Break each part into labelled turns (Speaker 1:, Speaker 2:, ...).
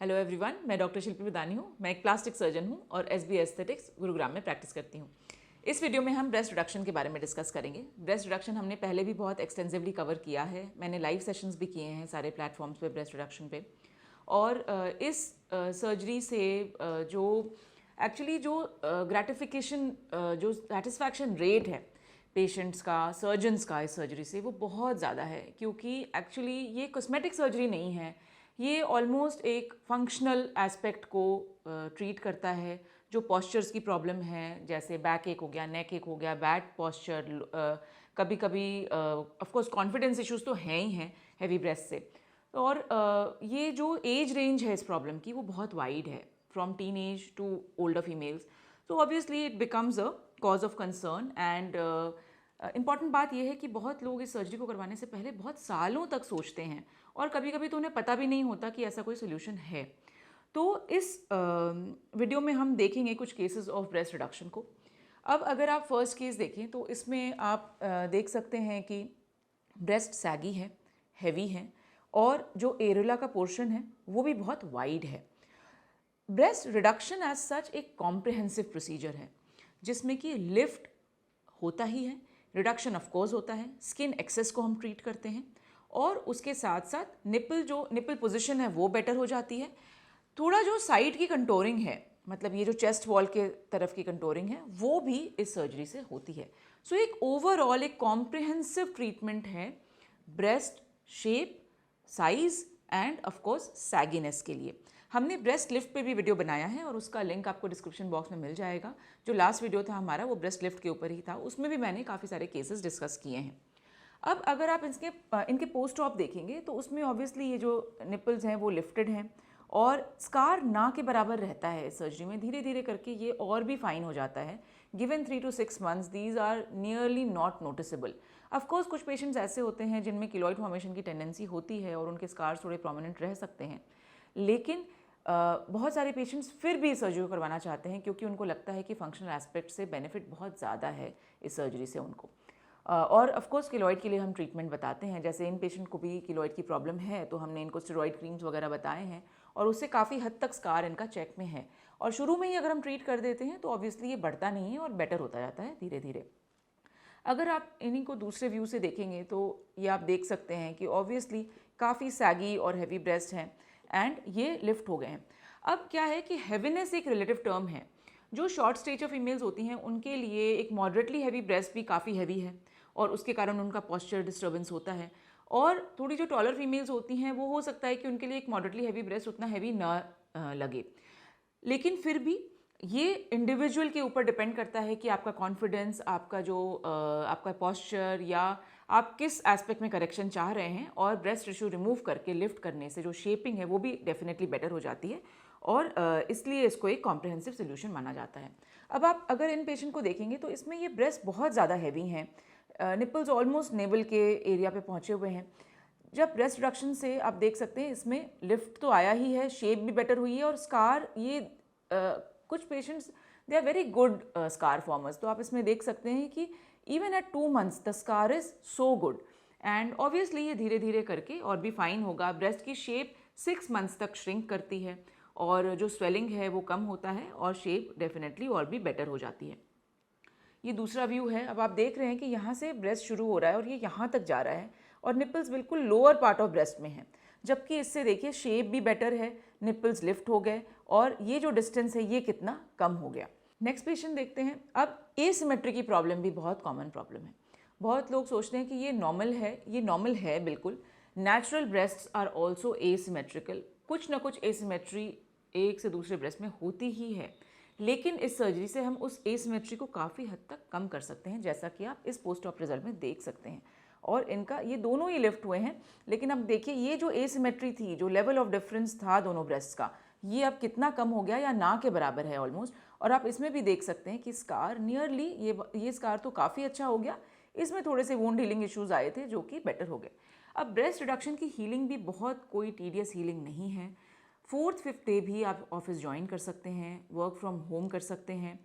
Speaker 1: Hello everyone, मैं doctor शिल्पी विदानी हूँ। मैं एक प्लास्टिक सर्जन हूँ और एसबी एस्थेटिक्स गुरुग्राम में प्रैक्टिस करती हूँ। इस वीडियो में हम ब्रेस्ट रिडक्शन के बारे में डिस्कस करेंगे। ब्रेस्ट रिडक्शन हमने पहले भी बहुत एक्सटेंसिवली कवर किया है। मैंने लाइव सेशंस भी किए हैं सारे प्लेटफॉर्म्स पे ब्रेस्ट रिडक्शन पे। और इस सर्जरी से जो एक्चुअली जो ग्रेटिफिकेशन जो सेटिस्फैक्शन रेट है पेशेंट्स का, सर्जन्स का इस सर्जरी से, वो बहुत ज़्यादा है, क्योंकि एक्चुअली ये कॉस्मेटिक सर्जरी नहीं है। ये ऑलमोस्ट एक फंक्शनल एस्पेक्ट को ट्रीट करता है। जो पॉस्चर्स की प्रॉब्लम है, जैसे बैक एक हो गया, नेक एक हो गया, बैड पॉस्चर, कभी कभी ऑफ कोर्स कॉन्फिडेंस इश्यूज तो हैं ही हैं हैवी ब्रेस्ट से। और ये जो एज रेंज है इस प्रॉब्लम की वो बहुत वाइड है, from teenage to older females. तो obviously it becomes a cause of concern. And important बात यह है कि बहुत लोग इस सर्जरी को करवाने से पहले बहुत सालों तक सोचते हैं और कभी कभी तो उन्हें पता भी नहीं होता कि ऐसा कोई सोल्यूशन है। तो इस वीडियो में हम देखेंगे कुछ केसेस ऑफ ब्रेस्ट रिडक्शन को। अब अगर आप फर्स्ट केस देखें तो इसमें आप देख सकते हैं कि ब्रेस्ट सैगी है, हैवी है, और जो एरेला का पोर्शन है वो भी बहुत वाइड है। ब्रेस्ट रिडक्शन एज सच एक कॉम्प्रिहेंसिव प्रोसीजर है जिसमें कि लिफ्ट होता ही है, रिडक्शन ऑफ कोर्स होता है, स्किन एक्सेस को हम ट्रीट करते हैं, और उसके साथ साथ निपल पोजीशन है वो बेटर हो जाती है। थोड़ा जो साइड की कंटोरिंग है, मतलब ये जो चेस्ट वॉल के तरफ की कंटोरिंग है, वो भी इस सर्जरी से होती है। सो एक ओवरऑल एक कॉम्प्रिहेंसिव ट्रीटमेंट है breast shape, size and of course sagginess के लिए। हमने ब्रेस्ट लिफ्ट पे भी वीडियो बनाया है और उसका लिंक आपको डिस्क्रिप्शन बॉक्स में मिल जाएगा। जो लास्ट वीडियो था हमारा वो ब्रेस्ट लिफ्ट के ऊपर ही था, उसमें भी मैंने काफ़ी सारे केसेस डिस्कस किए हैं। अब अगर आप इनके पोस्ट ऑप देखेंगे तो उसमें ऑब्वियसली ये जो निपल्स हैं वो लिफ्टेड हैं और स्कार ना के बराबर रहता है। इस सर्जरी में धीरे धीरे करके ये और भी फाइन हो जाता है। Given 3 to 6 months these are nearly not noticeable. Of course कुछ पेशेंट्स ऐसे होते हैं जिनमें किलॉइड फॉर्मेशन की टेंडेंसी होती है और उनके स्कार्स थोड़े प्रोमिनेंट रह सकते हैं, लेकिन बहुत सारे पेशेंट्स फिर भी सर्जरी करवाना चाहते हैं क्योंकि उनको लगता है कि फंक्शनल एस्पेक्ट से बेनिफिट बहुत ज़्यादा है इस सर्जरी से उनको। और ऑफ कोर्स किलॉइड के लिए हम ट्रीटमेंट बताते हैं। जैसे इन पेशेंट को भी किलॉइड की प्रॉब्लम है तो हमने इनको स्टेरॉइड क्रीम्स वगैरह बताए हैं और उससे काफ़ी हद तक स्कार इनका चेक में है। और शुरू में ही अगर हम ट्रीट कर देते हैं तो ऑब्वियसली ये बढ़ता नहीं है और बेटर होता जाता है धीरे धीरे। अगर आप इन्हीं को दूसरे व्यू से देखेंगे तो ये आप देख सकते हैं कि ऑब्वियसली काफ़ी सैगी और हैवी ब्रेस्ट हैं एंड ये लिफ्ट हो गए हैं। अब क्या है कि हैवीनेस एक रिलेटिव टर्म है। जो शॉर्ट स्टेचर फीमेल्स होती हैं उनके लिए एक मॉडरेटली हैवी ब्रेस्ट भी काफ़ी हैवी है और उसके कारण उनका पॉस्चर डिस्टर्बेंस होता है। और थोड़ी जो टॉलर फीमेल्स होती हैं वो हो सकता है कि उनके लिए एक मॉडरेटली हैवी ब्रेस्ट उतना हैवी ना लगे, लेकिन फिर भी ये इंडिविजुअल के ऊपर डिपेंड करता है कि आपका कॉन्फिडेंस, आपका जो आपका पॉस्चर या आप किस एस्पेक्ट में करेक्शन चाह रहे हैं। और ब्रेस्ट टिश्यू रिमूव करके लिफ्ट करने से जो शेपिंग है वो भी डेफिनेटली बेटर हो जाती है और इसलिए इसको एक कॉम्प्रिहेंसिव सोल्यूशन माना जाता है। अब आप अगर इन पेशेंट को देखेंगे तो इसमें ये ब्रेस्ट बहुत ज़्यादा हैवी हैं, निपल्स ऑलमोस्ट नेवल के एरिया पे पहुँचे हुए हैं। जब ब्रेस्ट रिडक्शन से आप देख सकते हैं इसमें लिफ्ट तो आया ही है, शेप भी बेटर हुई है और स्कार ये कुछ patients they are very good scar formers. तो आप इसमें देख सकते हैं कि even at 2 months the scar is so good and obviously ये धीरे धीरे करके और भी फाइन होगा। ब्रेस्ट की शेप 6 months तक श्रिंक करती है और जो स्वेलिंग है वो कम होता है और शेप डेफिनेटली और भी बेटर हो जाती है। ये दूसरा व्यू है। अब आप देख रहे हैं कि यहाँ से ब्रेस्ट शुरू हो रहा है और ये यहाँ तक जा रहा है और निपल्स बिल्कुल लोअर पार्ट ऑफ ब्रेस्ट में है, जबकि इससे देखिए शेप भी बेटर है, निपल्स लिफ्ट हो गए और ये जो डिस्टेंस है ये कितना कम हो गया। नेक्स्ट पेशेंट देखते हैं। अब एसिमेट्री की प्रॉब्लम भी बहुत कॉमन प्रॉब्लम है। बहुत लोग सोचते हैं कि ये नॉर्मल है, ये नॉर्मल है बिल्कुल। Natural breasts are also asymmetrical. कुछ ना कुछ एसिमेट्री एक से दूसरे ब्रेस्ट में होती ही है, लेकिन इस सर्जरी से हम उस एसिमेट्री को काफ़ी हद तक कम कर सकते हैं, जैसा कि आप इस पोस्ट ऑप रिजल्ट में देख सकते हैं। और इनका ये दोनों ही लिफ्ट हुए हैं, लेकिन अब देखिए ये जो एसिमेट्री थी, जो लेवल ऑफ डिफरेंस था दोनों ब्रेस्ट का, ये अब कितना कम हो गया या ना के बराबर है ऑलमोस्ट। और आप इसमें भी देख सकते हैं कि स्कार नियरली ये स्कार तो काफ़ी अच्छा हो गया। इसमें थोड़े से वोंड हीलिंग इश्यूज आए थे जो कि बेटर हो गए। अब ब्रेस्ट रिडक्शन की हीलिंग भी बहुत कोई टीडियस हीलिंग नहीं है। 4th 5th डे भी आप ऑफिस ज्वाइन कर सकते हैं, वर्क फ्रॉम होम कर सकते हैं।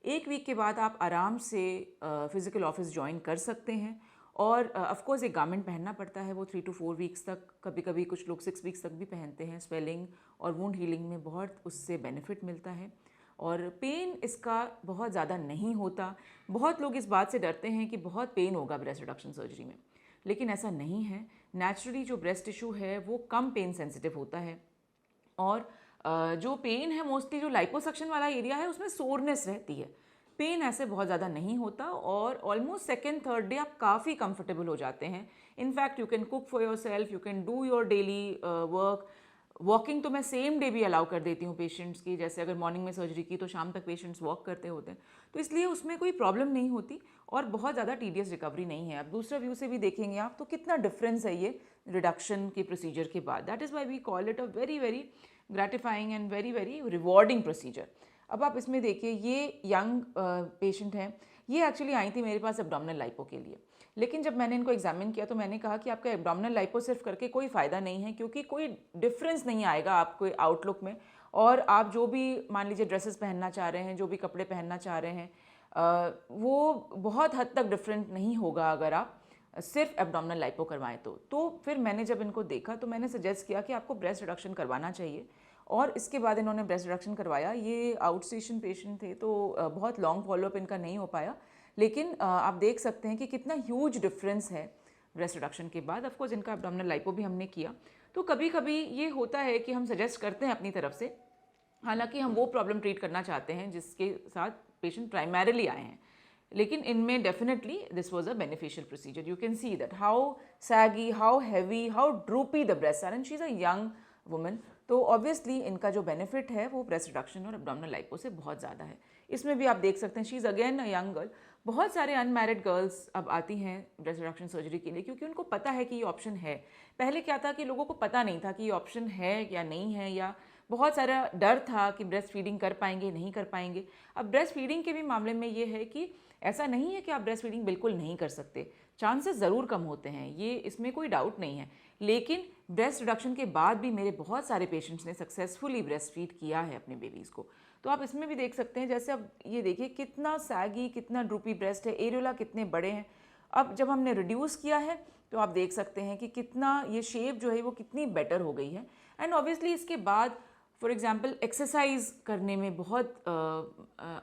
Speaker 1: 1 वीक के बाद आप आराम से फिज़िकल ऑफिस ज्वाइन कर सकते हैं और ऑफ कोर्स एक गारमेंट पहनना पड़ता है, वो 3 to 4 वीक्स तक, कभी कभी कुछ लोग 6 वीक्स तक भी पहनते हैं। स्वेलिंग और वुंड हीलिंग में बहुत उससे बेनिफिट मिलता है और पेन इसका बहुत ज़्यादा नहीं होता। बहुत लोग इस बात से डरते हैं कि बहुत पेन होगा ब्रेस्ट रिडक्शन सर्जरी में, लेकिन ऐसा नहीं है। नेचुरली जो ब्रेस्ट टिश्यू है वो कम पेन सेंसिटिव होता है और जो पेन है मोस्टली जो लाइपोसक्शन वाला एरिया है उसमें सोरनेस रहती है। पेन ऐसे बहुत ज़्यादा नहीं होता और ऑलमोस्ट सेकेंड थर्ड डे आप काफ़ी कंफर्टेबल हो जाते हैं। In fact you can cook for your self, you can do your daily work. Walking तो मैं सेम डे भी अलाउ कर देती हूँ पेशेंट्स की, जैसे अगर मॉर्निंग में सर्जरी की तो शाम तक पेशेंट्स वॉक करते होते हैं, तो इसलिए उसमें कोई प्रॉब्लम नहीं होती और बहुत ज़्यादा टीडियस रिकवरी नहीं है। अब दूसरा व्यू से भी देखेंगे आप तो कितना डिफरेंस है ये रिडक्शन के प्रोसीजर के बाद। That is why we call it a very very gratifying and very very rewarding procedure. अब आप इसमें देखिए, ये यंग पेशेंट हैं, ये एक्चुअली आई थी मेरे पास एब्डोमिनल लाइपो के लिए, लेकिन जब मैंने इनको एग्जामिन किया तो मैंने कहा कि आपका एब्डोमिनल लाइपो सिर्फ करके कोई फ़ायदा नहीं है, क्योंकि कोई डिफरेंस नहीं आएगा आपको आउटलुक में। और आप जो भी मान लीजिए ड्रेसेस पहनना चाह रहे हैं, जो भी कपड़े पहनना चाह रहे हैं, वो बहुत हद तक डिफरेंट नहीं होगा अगर आप सिर्फ एब्डोमिनल लाइपो करवाएं तो फिर मैंने जब इनको देखा तो मैंने सजेस्ट किया कि आपको ब्रेस्ट रिडक्शन करवाना चाहिए और इसके बाद इन्होंने ब्रेस्ट रिडक्शन करवाया। ये आउट स्टेशन पेशेंट थे तो बहुत लॉन्ग फॉलोअप इनका नहीं हो पाया, लेकिन आप देख सकते हैं कि कितना ह्यूज डिफरेंस है ब्रेस्ट रिडक्शन के बाद। ऑफकोर्स इनका एब्डोमिनल लाइपो भी हमने किया। तो कभी कभी ये होता है कि हम सजेस्ट करते हैं अपनी तरफ से, हालांकि हम वो प्रॉब्लम ट्रीट करना चाहते हैं जिसके साथ पेशेंट प्राइमरीली आए हैं, लेकिन इनमें definitely this was a beneficial procedure. You can see that how saggy, how heavy, how droopy the breast are, and she is a young woman. तो ऑब्वियसली इनका जो बेनिफिट है वो ब्रेस्ट रिडक्शन और एब्डोमिनल लाइपो से बहुत ज़्यादा है। इसमें भी आप देख सकते हैं she is again a young girl. बहुत सारे अनमैरिड गर्ल्स अब आती हैं ब्रेस्ट रिडक्शन सर्जरी के लिए क्योंकि उनको पता है कि ये ऑप्शन है। पहले क्या था कि लोगों को पता नहीं था कि ये ऑप्शन है या नहीं है, या बहुत सारा डर था कि ब्रेस्ट फीडिंग कर पाएंगे नहीं कर पाएंगे। अब ब्रेस्ट फीडिंग के भी मामले में ये है कि ऐसा नहीं है कि आप ब्रेस्ट फीडिंग बिल्कुल नहीं कर सकते, चांसेस ज़रूर कम होते हैं, ये इसमें कोई डाउट नहीं है। लेकिन ब्रेस्ट रिडक्शन के बाद भी मेरे बहुत सारे पेशेंट्स ने सक्सेसफुली ब्रेस्ट फीड किया है अपने बेबीज़ को। तो आप इसमें भी देख सकते हैं, जैसे अब ये देखिए कितना सैगी, कितना ड्रूपी ब्रेस्ट है, एरियोला कितने बड़े हैं। अब जब हमने रिड्यूस किया है तो आप देख सकते हैं कि कितना ये शेप जो है वो कितनी बेटर हो गई है। एंड ऑब्वियसली इसके बाद फॉर एग्जांपल एक्सरसाइज करने में बहुत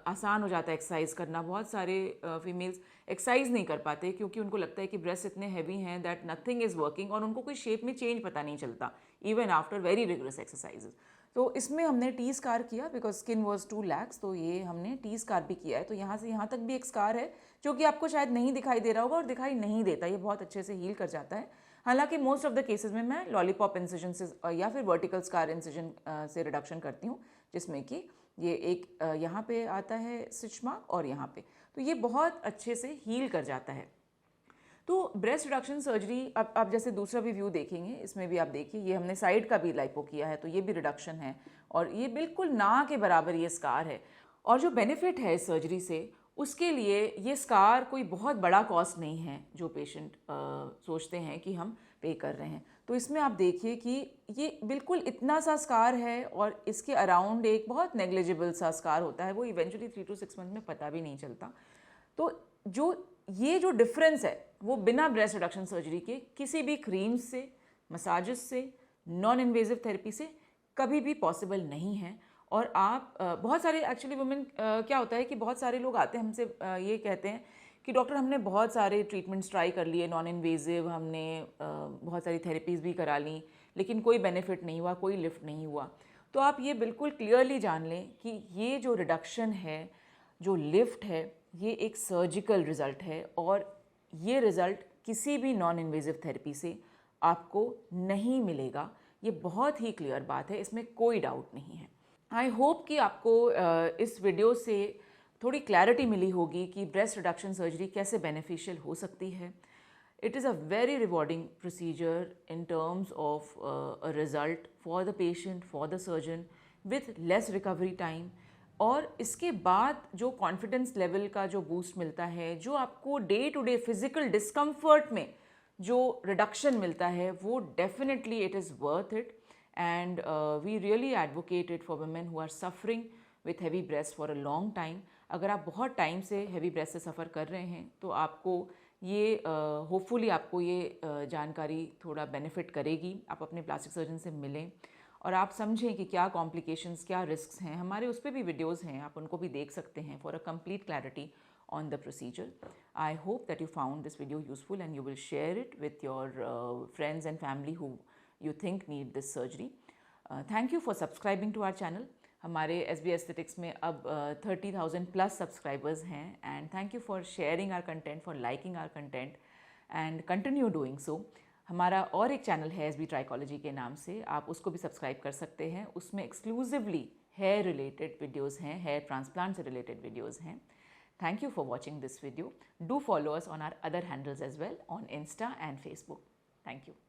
Speaker 1: आसान हो जाता है एक्सरसाइज करना। बहुत सारे फीमेल्स एक्सरसाइज नहीं कर पाते क्योंकि उनको लगता है कि ब्रेस्ट इतने हैवी हैं दैट नथिंग इज़ वर्किंग, और उनको कोई शेप में चेंज पता नहीं चलता even after very rigorous exercises. तो इसमें हमने टी स्कार किया because skin was too lax, तो ये हमने टी स्कार भी किया है। तो यहाँ से यहाँ तक भी एक स्कार है जो कि आपको शायद नहीं दिखाई दे रहा होगा और दिखाई नहीं देता, ये बहुत अच्छे से हील कर जाता है। हालांकि मोस्ट ऑफ द केसेस में मैं लॉलीपॉप इंसिजन से या फिर वर्टिकल स्कार इंसिजन से रिडक्शन करती हूँ, जिसमें कि ये एक यहाँ पे आता है स्टिच मार्क और यहाँ पे, तो ये बहुत अच्छे से हील कर जाता है। तो ब्रेस्ट रिडक्शन सर्जरी, अब आप जैसे दूसरा भी व्यू देखेंगे, इसमें भी आप देखिए ये हमने साइड का भी लाइपो किया है, तो ये भी रिडक्शन है और ये बिल्कुल ना के बराबर ये स्कार है। और जो बेनिफिट है इस सर्जरी से, उसके लिए ये स्कार कोई बहुत बड़ा कॉस्ट नहीं है जो पेशेंट सोचते हैं कि हम पे कर रहे हैं। तो इसमें आप देखिए कि ये बिल्कुल इतना सा स्कार है और इसके अराउंड एक बहुत नेग्लिजिबल सा स्कार होता है, वो इवेंचुअली 3 to 6 मंथ में पता भी नहीं चलता। तो ये जो डिफरेंस है वो बिना ब्रेस्ट रिडक्शन सर्जरी के किसी भी क्रीम्स से, मसाजेस से, नॉन इन्वेजिव थेरेपी से कभी भी पॉसिबल नहीं है। और आप बहुत सारे एक्चुअली वुमेन, क्या होता है कि बहुत सारे लोग आते हैं हमसे, ये कहते हैं कि डॉक्टर हमने बहुत सारे ट्रीटमेंट्स ट्राई कर लिए, नॉन इन्वेजिव, हमने बहुत सारी थेरेपीज़ भी करा ली, लेकिन कोई बेनिफिट नहीं हुआ, कोई लिफ्ट नहीं हुआ। तो आप ये बिल्कुल क्लियरली जान लें कि ये जो रिडक्शन है, जो लिफ्ट है, ये एक सर्जिकल रिज़ल्ट है और ये रिज़ल्ट किसी भी नॉन इन्वेजिव थेरेपी से आपको नहीं मिलेगा। ये बहुत ही क्लियर बात है, इसमें कोई डाउट नहीं है। आई होप कि आपको इस वीडियो से थोड़ी क्लैरिटी मिली होगी कि ब्रेस्ट रिडक्शन सर्जरी कैसे बेनिफिशियल हो सकती है। It is a very rewarding procedure in terms of a result for the patient, for the surgeon, with less recovery time. और इसके बाद जो कॉन्फिडेंस लेवल का जो बूस्ट मिलता है, जो आपको day to day physical discomfort में जो रिडक्शन मिलता है, वो definitely it is worth it. And we really advocate it for women who are suffering with heavy breast for a long time. अगर आप बहुत टाइम से heavy breast से सफ़र कर रहे हैं तो आपको ये होपफुली आपको ये जानकारी थोड़ा बेनिफिट करेगी। आप अपने प्लास्टिक सर्जन से मिलें और आप समझें कि क्या कॉम्प्लिकेशंस, क्या रिस्क्स हैं। हमारे उस पर भी वीडियोज़ हैं, आप उनको भी देख सकते हैं for a complete clarity on the procedure. I hope that you found this video useful and you will share it with your friends and family who you think need this surgery. Thank you for subscribing to our channel. हमारे SB Aesthetics में अब 30,000 plus subscribers हैं and thank you for sharing our content, for liking our content and continue doing so. हमारा और एक channel है SB Trichology के नाम से, आप उसको भी सब्सक्राइब कर सकते हैं। उसमें एक्सक्लूसिवली हेयर रिलेटेड वीडियोज़ हैं, हेयर ट्रांसप्लांट से रिलेटेड वीडियोज़ हैं। Thank you for watching this video. Do follow us on our other handles as well on Insta and Facebook. Thank you.